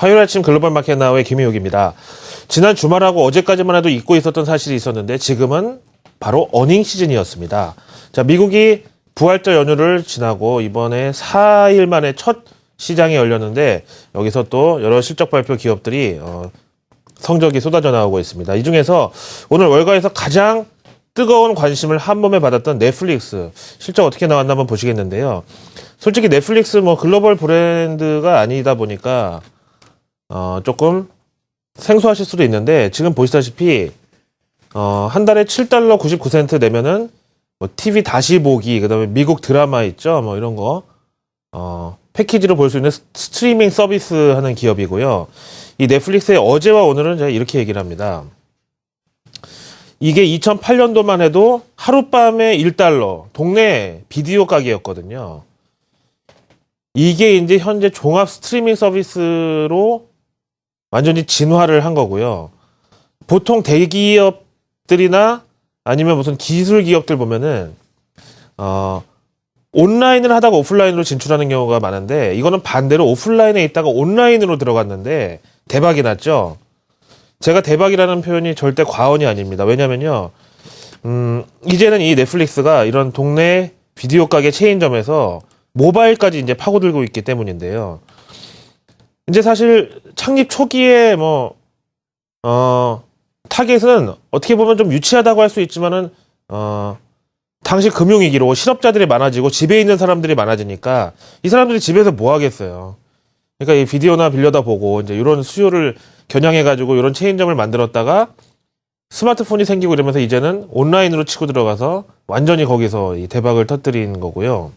화요일 아침 글로벌 마켓 나우의 김희욱입니다. 지난 주말하고 어제까지만 해도 잊고 있었던 사실이 있었는데 지금은 바로 어닝 시즌이었습니다. 자, 미국이 부활절 연휴를 지나고 이번에 4일 만에 첫 시장이 열렸는데 여기서 또 여러 실적 발표 기업들이 성적이 쏟아져 나오고 있습니다. 이 중에서 오늘 월가에서 가장 뜨거운 관심을 한 몸에 받았던 넷플릭스 실적 어떻게 나왔나 한번 보시겠는데요. 솔직히 넷플릭스 뭐 글로벌 브랜드가 아니다 보니까 조금 생소하실 수도 있는데 지금 보시다시피 한 달에 $7 99센트 내면은 뭐 TV 다시 보기, 그다음에 미국 드라마 있죠, 뭐 이런 거 패키지로 볼 수 있는 스트리밍 서비스 하는 기업이고요. 이 넷플릭스의 어제와 오늘은 제가 이렇게 얘기를 합니다. 이게 2008년도만 해도 하룻밤에 $1 동네 비디오 가게였거든요. 이게 이제 현재 종합 스트리밍 서비스로 완전히 진화를 한 거고요. 보통 대기업들이나 아니면 무슨 기술 기업들 보면은 온라인을 하다가 오프라인으로 진출하는 경우가 많은데 이거는 반대로 오프라인에 있다가 온라인으로 들어갔는데 대박이 났죠. 제가 대박이라는 표현이 절대 과언이 아닙니다. 왜냐면요. 이제는 이 넷플릭스가 이런 동네 비디오 가게 체인점에서 모바일까지 이제 파고들고 있기 때문인데요. 이제 사실 창립 초기에 타겟은 어떻게 보면 좀 유치하다고 할 수 있지만은, 당시 금융위기로 실업자들이 많아지고 집에 있는 사람들이 많아지니까 이 사람들이 집에서 뭐 하겠어요. 그러니까 이 비디오나 빌려다 보고 이제 이런 수요를 겨냥해가지고 이런 체인점을 만들었다가 스마트폰이 생기고 이러면서 이제는 온라인으로 치고 들어가서 완전히 거기서 이 대박을 터뜨린 거고요.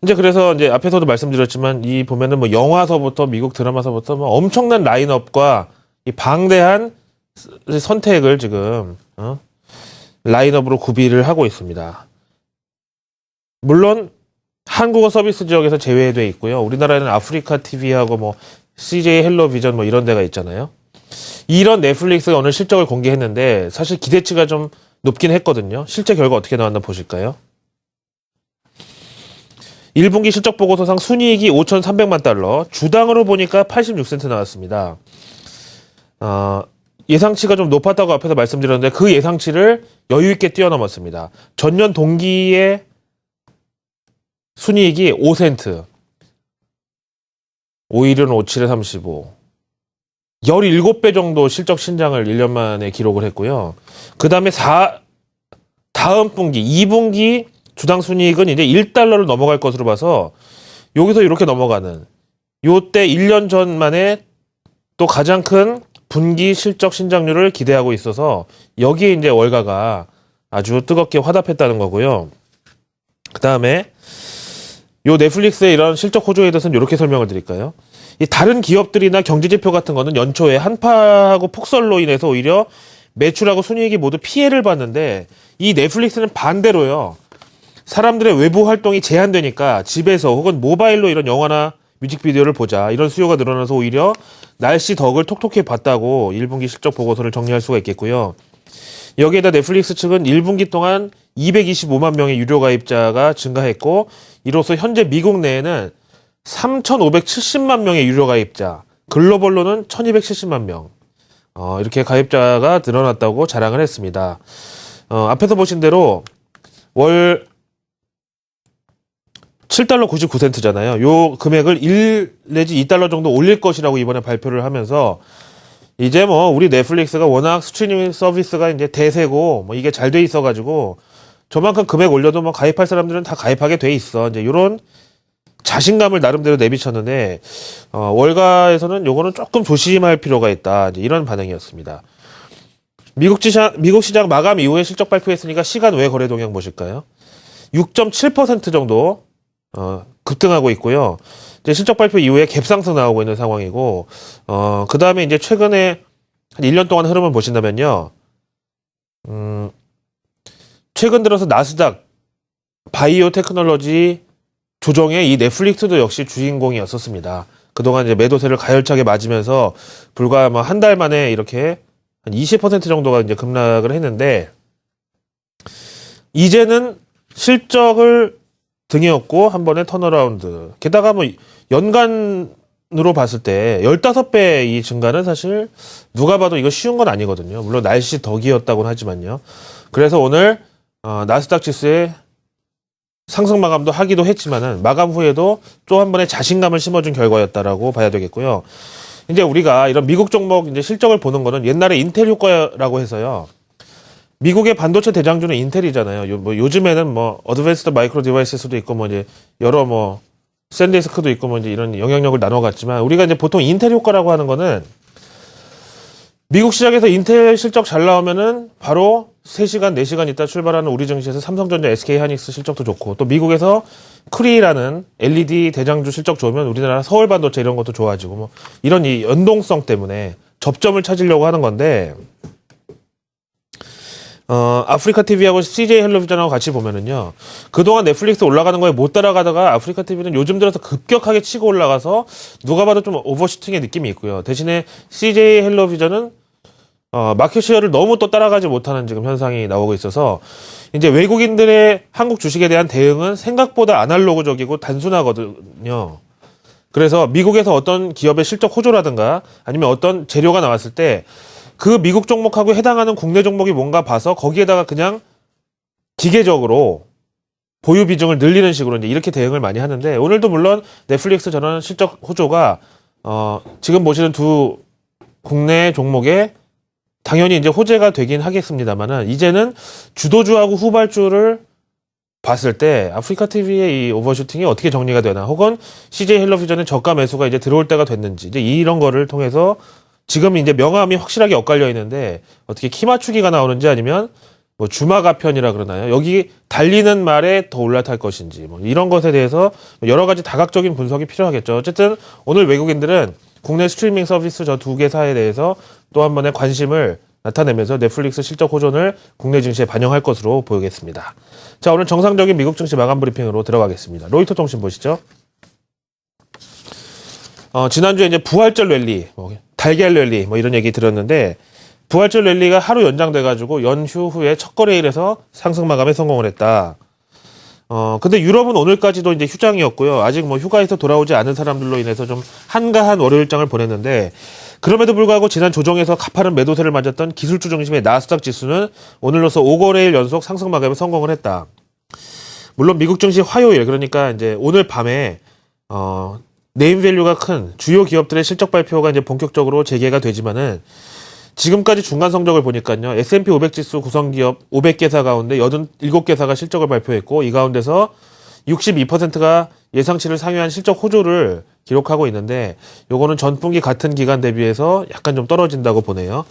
이제 그래서 이제 앞에서도 말씀드렸지만 이 보면은 뭐 영화서부터 미국 드라마서부터 뭐 엄청난 라인업과 이 방대한 선택을 지금 라인업으로 구비를 하고 있습니다. 물론 한국어 서비스 지역에서 제외돼 있고요. 우리나라에는 아프리카 TV하고 뭐 CJ 헬로비전 뭐 이런 데가 있잖아요. 이런 넷플릭스가 오늘 실적을 공개했는데 사실 기대치가 좀 높긴 했거든요. 실제 결과 어떻게 나왔나 보실까요? 1분기 실적 보고서상 순이익이 $5,300만, 주당으로 보니까 86센트 나왔습니다. 예상치가 좀 높았다고 앞에서 말씀드렸는데 그 예상치를 여유있게 뛰어넘었습니다. 전년 동기의 순이익이 5센트. 5일은 57에 35. 17배 정도 실적 신장을 1년 만에 기록을 했고요. 그 다음에 다음 분기, 2분기 주당 순이익은 이제 $1를 넘어갈 것으로 봐서 여기서 이렇게 넘어가는 요때 1년 전 만에 또 가장 큰 분기 실적 신장률을 기대하고 있어서 여기에 이제 월가가 아주 뜨겁게 화답했다는 거고요. 그 다음에 요 넷플릭스의 이런 실적 호조에 대해서는 이렇게 설명을 드릴까요? 이 다른 기업들이나 경제지표 같은 거는 연초에 한파하고 폭설로 인해서 오히려 매출하고 순이익이 모두 피해를 봤는데 이 넷플릭스는 반대로요. 사람들의 외부 활동이 제한되니까 집에서 혹은 모바일로 이런 영화나 뮤직비디오를 보자. 이런 수요가 늘어나서 오히려 날씨 덕을 톡톡히 봤다고 1분기 실적 보고서를 정리할 수가 있겠고요. 여기에다 넷플릭스 측은 1분기 동안 225만 명의 유료 가입자가 증가했고 이로써 현재 미국 내에는 3,570만 명의 유료 가입자, 글로벌로는 1,270만 명 이렇게 가입자가 늘어났다고 자랑을 했습니다. 앞에서 보신 대로 월 $7 99센트잖아요. 요 금액을 1 내지 $2 정도 올릴 것이라고 이번에 발표를 하면서 이제 뭐 우리 넷플릭스가 워낙 스트리밍 서비스가 이제 대세고 뭐 이게 잘 돼 있어가지고 저만큼 금액 올려도 뭐 가입할 사람들은 다 가입하게 돼 있어. 이제 요런 자신감을 나름대로 내비쳤는데 월가에서는 요거는 조금 조심할 필요가 있다. 이제 이런 반응이었습니다. 미국 시장 마감 이후에 실적 발표했으니까 시간 외 거래 동향 보실까요? 6.7% 정도 급등하고 있고요. 이제 실적 발표 이후에 갭상승 나오고 있는 상황이고, 그 다음에 이제 최근에 한 1년 동안 흐름을 보신다면요. 최근 들어서 나스닥, 바이오 테크놀로지 조정에 이 넷플릭스도 역시 주인공이었었습니다. 그동안 이제 매도세를 가열차게 맞으면서 불과 뭐 한 달 만에 이렇게 한 20% 정도가 이제 급락을 했는데, 이제는 실적을 등에 업고 한 번에 턴어라운드. 게다가 뭐 연간 으로 봤을 때 15배 이 증가는 사실 누가 봐도 이거 쉬운 건 아니거든요. 물론 날씨 덕이었다고는 하지만요. 그래서 오늘 나스닥 지수의 상승 마감도 하기도 했지만은 마감 후에도 또 한 번의 자신감을 심어준 결과였다라고 봐야 되겠고요. 이제 우리가 이런 미국 종목 이제 실적을 보는 거는 옛날에 인텔 효과라고 해서요. 미국의 반도체 대장주는 인텔이잖아요. 뭐 요즘에는 뭐 어드밴스드 마이크로 디바이스도 있고 뭐 이제 여러 뭐 샌디스크도 있고 뭐 이제 이런 영향력을 나눠갔지만 우리가 이제 보통 인텔 효과라고 하는 거는 미국 시장에서 인텔 실적 잘 나오면은 바로 3시간, 4시간 있다 출발하는 우리 증시에서 삼성전자, SK하이닉스 실적도 좋고 또 미국에서 크리라는 LED 대장주 실적 좋으면 우리나라 서울반도체 이런 것도 좋아지고 뭐 이런 이 연동성 때문에 접점을 찾으려고 하는 건데 아프리카 TV하고 CJ 헬로비전하고 같이 보면은요. 그동안 넷플릭스 올라가는 거에 못 따라가다가 아프리카 TV는 요즘 들어서 급격하게 치고 올라가서 누가 봐도 좀 오버슈팅의 느낌이 있고요. 대신에 CJ 헬로비전은 마켓 시어를 너무 또 따라가지 못하는 지금 현상이 나오고 있어서 이제 외국인들의 한국 주식에 대한 대응은 생각보다 아날로그적이고 단순하거든요. 그래서 미국에서 어떤 기업의 실적 호조라든가 아니면 어떤 재료가 나왔을 때 그 미국 종목하고 해당하는 국내 종목이 뭔가 봐서 거기에다가 그냥 기계적으로 보유 비중을 늘리는 식으로 이제 이렇게 대응을 많이 하는데 오늘도 물론 넷플릭스 저런 실적 호조가 지금 보시는 두 국내 종목에 당연히 이제 호재가 되긴 하겠습니다만은 이제는 주도주하고 후발주를 봤을 때 아프리카 TV의 이 오버슈팅이 어떻게 정리가 되나 혹은 CJ 헬로비전의 저가 매수가 이제 들어올 때가 됐는지 이제 이런 거를 통해서 지금 이제 명암이 확실하게 엇갈려 있는데 어떻게 키 맞추기가 나오는지 아니면 뭐 주마가편이라 그러나요? 여기 달리는 말에 더 올라탈 것인지 뭐 이런 것에 대해서 여러 가지 다각적인 분석이 필요하겠죠. 어쨌든 오늘 외국인들은 국내 스트리밍 서비스 저 두 개사에 대해서 또 한 번의 관심을 나타내면서 넷플릭스 실적 호전을 국내 증시에 반영할 것으로 보이겠습니다. 자, 오늘 정상적인 미국 증시 마감 브리핑으로 들어가겠습니다. 로이터 통신 보시죠. 지난주에 이제 부활절 랠리, 달걀 랠리 뭐 이런 얘기 들었는데 부활절 랠리가 하루 연장돼가지고 연휴 후에 첫 거래일에서 상승 마감에 성공을 했다. 근데 유럽은 오늘까지도 이제 휴장이었고요. 아직 뭐 휴가에서 돌아오지 않은 사람들로 인해서 좀 한가한 월요일장을 보냈는데 그럼에도 불구하고 지난 조정에서 가파른 매도세를 맞았던 기술주 중심의 나스닥 지수는 오늘로서 5거래일 연속 상승 마감에 성공을 했다. 물론 미국 증시 화요일 그러니까 이제 오늘 밤에 네임밸류가 큰 주요 기업들의 실적 발표가 이제 본격적으로 재개가 되지만은 지금까지 중간 성적을 보니까요. S&P 500 지수 구성기업 500개사 가운데 87개사가 실적을 발표했고 이 가운데서 62%가 예상치를 상회한 실적 호조를 기록하고 있는데 요거는 전분기 같은 기간 대비해서 약간 좀 떨어진다고 보네요.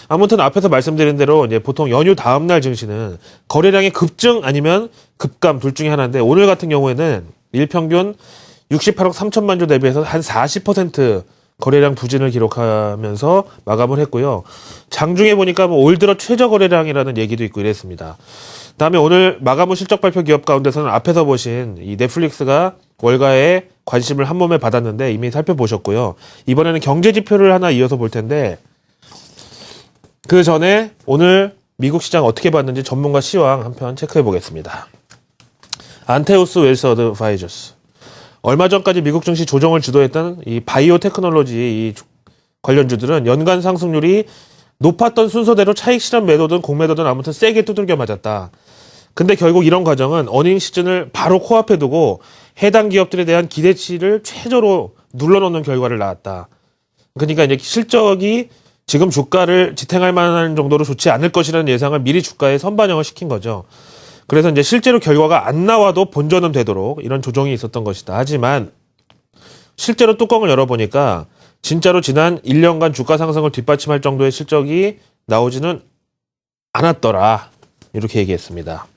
아무튼 앞에서 말씀드린 대로 이제 보통 연휴 다음 날 증시는 거래량의 급증 아니면 급감 둘 중에 하나인데 오늘 같은 경우에는 일평균 68억 3천만 주 대비해서 한 40% 거래량 부진을 기록하면서 마감을 했고요. 장중에 보니까 뭐 올 들어 최저 거래량이라는 얘기도 있고 이랬습니다. 다음에 오늘 마감 후 실적 발표 기업 가운데서는 앞에서 보신 이 넷플릭스가 월가에 관심을 한 몸에 받았는데 이미 살펴보셨고요. 이번에는 경제 지표를 하나 이어서 볼 텐데 그 전에 오늘 미국 시장 어떻게 봤는지 전문가 시황 한편 체크해 보겠습니다. 안테우스 웰스 어드바이저스 얼마 전까지 미국 증시 조정을 주도했던 이 바이오 테크놀로지 이 관련주들은 연간 상승률이 높았던 순서대로 차익 실현 매도든 공매도든 아무튼 세게 두들겨 맞았다. 근데 결국 이런 과정은 어닝 시즌을 바로 코앞에 두고 해당 기업들에 대한 기대치를 최저로 눌러놓는 결과를 낳았다. 그러니까 이제 실적이 지금 주가를 지탱할 만한 정도로 좋지 않을 것이라는 예상을 미리 주가에 선반영을 시킨 거죠. 그래서 이제 실제로 결과가 안 나와도 본전은 되도록 이런 조정이 있었던 것이다. 하지만 실제로 뚜껑을 열어보니까 진짜로 지난 1년간 주가 상승을 뒷받침할 정도의 실적이 나오지는 않았더라. 이렇게 얘기했습니다.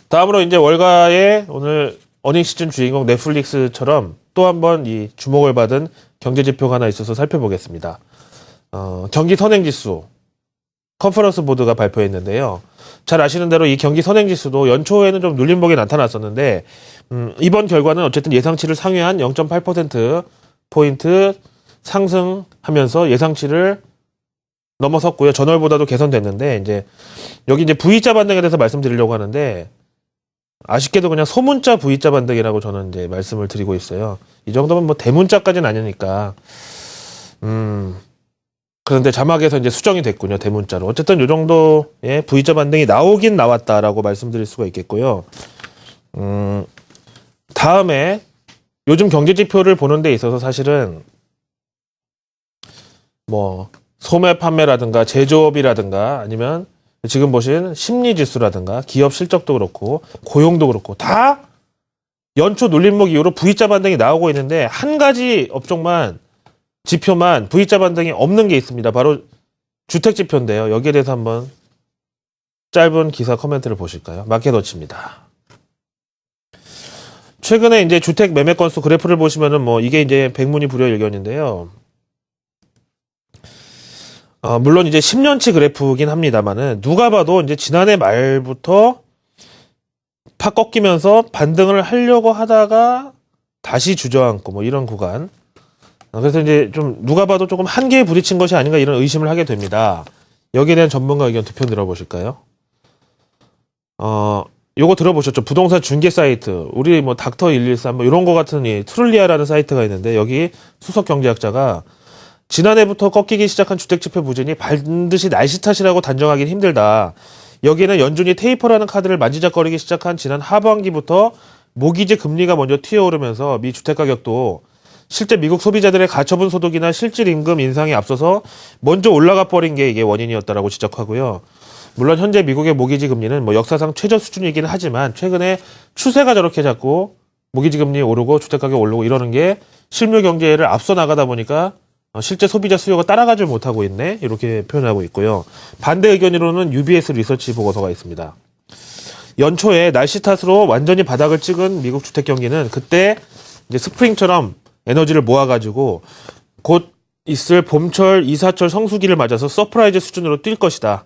다음으로 이제 월가의 오늘 어닝 시즌 주인공 넷플릭스처럼 또 한 번 이 주목을 받은 경제 지표가 하나 있어서 살펴보겠습니다. 경기 선행지수 컨퍼런스 보드가 발표했는데요. 잘 아시는 대로 이 경기 선행지수도 연초에는 좀 눌림목이 나타났었는데 이번 결과는 어쨌든 예상치를 상회한 0.8%포인트 상승하면서 예상치를 넘어섰고요. 전월보다도 개선됐는데 이제 여기 이제 V자 반등에 대해서 말씀드리려고 하는데 아쉽게도 그냥 소문자 V자 반등이라고 저는 이제 말씀을 드리고 있어요. 이 정도면 뭐 대문자까지는 아니니까. 그런데 자막에서 이제 수정이 됐군요. 대문자로. 어쨌든 이 정도의 V자 반등이 나오긴 나왔다라고 말씀드릴 수가 있겠고요. 다음에 요즘 경제 지표를 보는 데 있어서 사실은 뭐 소매 판매라든가 제조업이라든가 아니면 지금 보신 심리지수라든가 기업 실적도 그렇고 고용도 그렇고 다 연초 눌림목 이후로 V자 반등이 나오고 있는데 한 가지 업종만 지표만 V자 반등이 없는 게 있습니다. 바로 주택 지표인데요. 여기에 대해서 한번 짧은 기사 코멘트를 보실까요? 마켓워치입니다. 최근에 이제 주택 매매 건수 그래프를 보시면은 뭐 이게 이제 백문이 불여일견인데요. 물론 이제 10년치 그래프긴 합니다만은 누가 봐도 이제 지난해 말부터 팍 꺾이면서 반등을 하려고 하다가 다시 주저앉고 뭐 이런 구간. 그래서 이제 좀 누가 봐도 조금 한계에 부딪힌 것이 아닌가 이런 의심을 하게 됩니다. 여기에 대한 전문가 의견 두 편 들어보실까요? 요거 들어보셨죠? 부동산 중개 사이트. 우리 뭐 닥터113 뭐 이런 거 같은 이 트룰리아라는 사이트가 있는데 여기 수석 경제학자가 지난해부터 꺾이기 시작한 주택지표 부진이 반드시 날씨 탓이라고 단정하기는 힘들다. 여기에는 연준이 테이퍼라는 카드를 만지작거리기 시작한 지난 하반기부터 모기지 금리가 먼저 튀어오르면서 미 주택가격도 실제 미국 소비자들의 가처분 소득이나 실질 임금 인상에 앞서서 먼저 올라가 버린 게 이게 원인이었다라고 지적하고요. 물론 현재 미국의 모기지 금리는 뭐 역사상 최저 수준이긴 하지만 최근에 추세가 저렇게 자꾸 모기지 금리 오르고 주택가격 오르고 이러는 게 실물 경제를 앞서 나가다 보니까 실제 소비자 수요가 따라가지 못하고 있네 이렇게 표현하고 있고요. 반대 의견으로는 UBS 리서치 보고서가 있습니다. 연초에 날씨 탓으로 완전히 바닥을 찍은 미국 주택 경기는 그때 이제 스프링처럼 에너지를 모아가지고 곧 있을 봄철 이사철 성수기를 맞아서 서프라이즈 수준으로 뛸 것이다.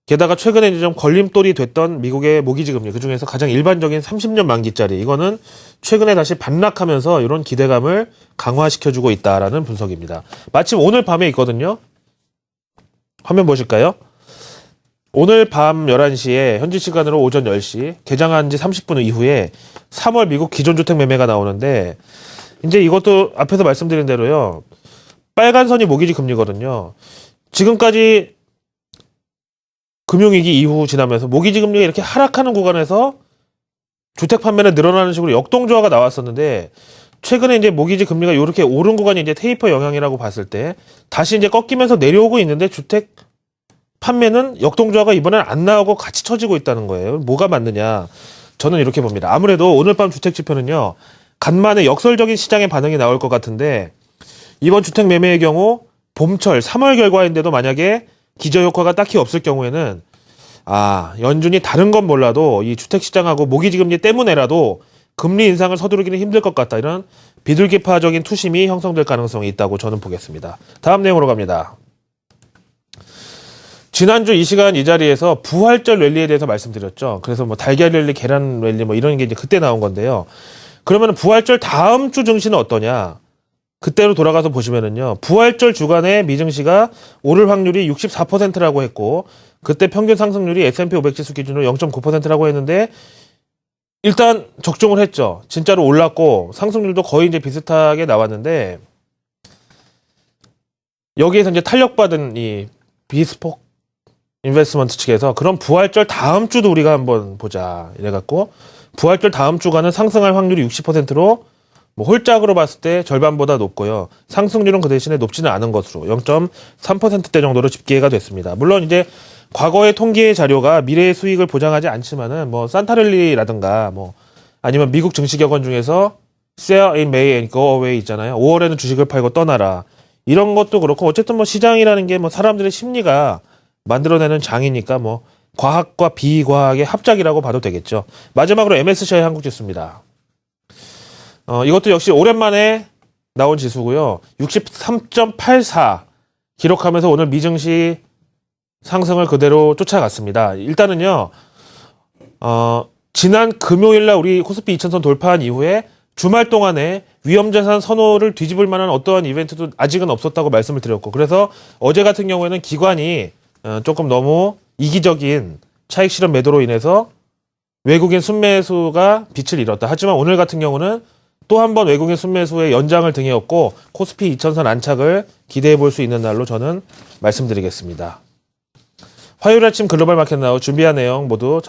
게다가 최근에 이제 좀 걸림돌이 됐던 미국의 모기지 금리, 그 중에서 가장 일반적인 30년 만기짜리, 이거는 최근에 다시 반락하면서 이런 기대감을 강화시켜주고 있다라는 분석입니다. 마침 오늘 밤에 있거든요. 화면 보실까요? 오늘 밤 11시에 현지 시간으로 오전 10시 개장한 지 30분 이후에 3월 미국 기존주택 매매가 나오는데 이제 이것도 앞에서 말씀드린 대로요. 빨간 선이 모기지 금리거든요. 지금까지 금융위기 이후 지나면서 모기지 금리가 이렇게 하락하는 구간에서 주택 판매는 늘어나는 식으로 역동조화가 나왔었는데 최근에 이제 모기지 금리가 이렇게 오른 구간이 이제 테이퍼 영향이라고 봤을 때 다시 이제 꺾이면서 내려오고 있는데 주택 판매는 역동조화가 이번엔 안 나오고 같이 처지고 있다는 거예요. 뭐가 맞느냐? 저는 이렇게 봅니다. 아무래도 오늘 밤 주택 지표는요. 간만에 역설적인 시장의 반응이 나올 것 같은데 이번 주택 매매의 경우 봄철 3월 결과인데도 만약에 기저효과가 딱히 없을 경우에는 연준이 다른 건 몰라도 이 주택시장하고 모기지 금리 때문에라도 금리 인상을 서두르기는 힘들 것 같다. 이런 비둘기파적인 투심이 형성될 가능성이 있다고 저는 보겠습니다. 다음 내용으로 갑니다. 지난주 이 시간 이 자리에서 부활절 랠리에 대해서 말씀드렸죠. 그래서 뭐 달걀 랠리, 계란 랠리 뭐 이런 게 이제 그때 나온 건데요. 그러면 부활절 다음 주 증시는 어떠냐? 그때로 돌아가서 보시면은요. 부활절 주간에 미증시가 오를 확률이 64%라고 했고 그때 평균 상승률이 S&P 500 지수 기준으로 0.9%라고 했는데 일단 적중을 했죠. 진짜로 올랐고 상승률도 거의 이제 비슷하게 나왔는데 여기에서 이제 탄력받은 이 비스폭 인베스트먼트 측에서 그럼 부활절 다음 주도 우리가 한번 보자 이래갖고 부활절 다음 주간은 상승할 확률이 60%로 뭐 홀짝으로 봤을 때 절반보다 높고요. 상승률은 그 대신에 높지는 않은 것으로 0.3%대 정도로 집계가 됐습니다. 물론 이제 과거의 통계 자료가 미래의 수익을 보장하지 않지만은 뭐 산타랠리라든가 뭐 아니면 미국 증시 격언 중에서 sell in May and go away 있잖아요. 5월에는 주식을 팔고 떠나라. 이런 것도 그렇고 어쨌든 뭐 시장이라는 게 뭐 사람들의 심리가 만들어내는 장이니까 뭐 과학과 비과학의 합작이라고 봐도 되겠죠. 마지막으로 MSCI 한국 지수입니다. 이것도 역시 오랜만에 나온 지수고요. 63.84 기록하면서 오늘 미증시 상승을 그대로 쫓아갔습니다. 일단은요. 지난 금요일날 우리 코스피 2000선 돌파한 이후에 주말 동안에 위험자산 선호를 뒤집을 만한 어떠한 이벤트도 아직은 없었다고 말씀을 드렸고 그래서 어제 같은 경우에는 기관이 조금 너무 이기적인 차익 실현 매도로 인해서 외국인 순매수가 빛을 잃었다. 하지만 오늘 같은 경우는 또 한 번 외국인 순매수의 연장을 등에 업고 코스피 2000선 안착을 기대해 볼 수 있는 날로 저는 말씀드리겠습니다. 화요일 아침 글로벌 마켓 나우 준비한 내용 모두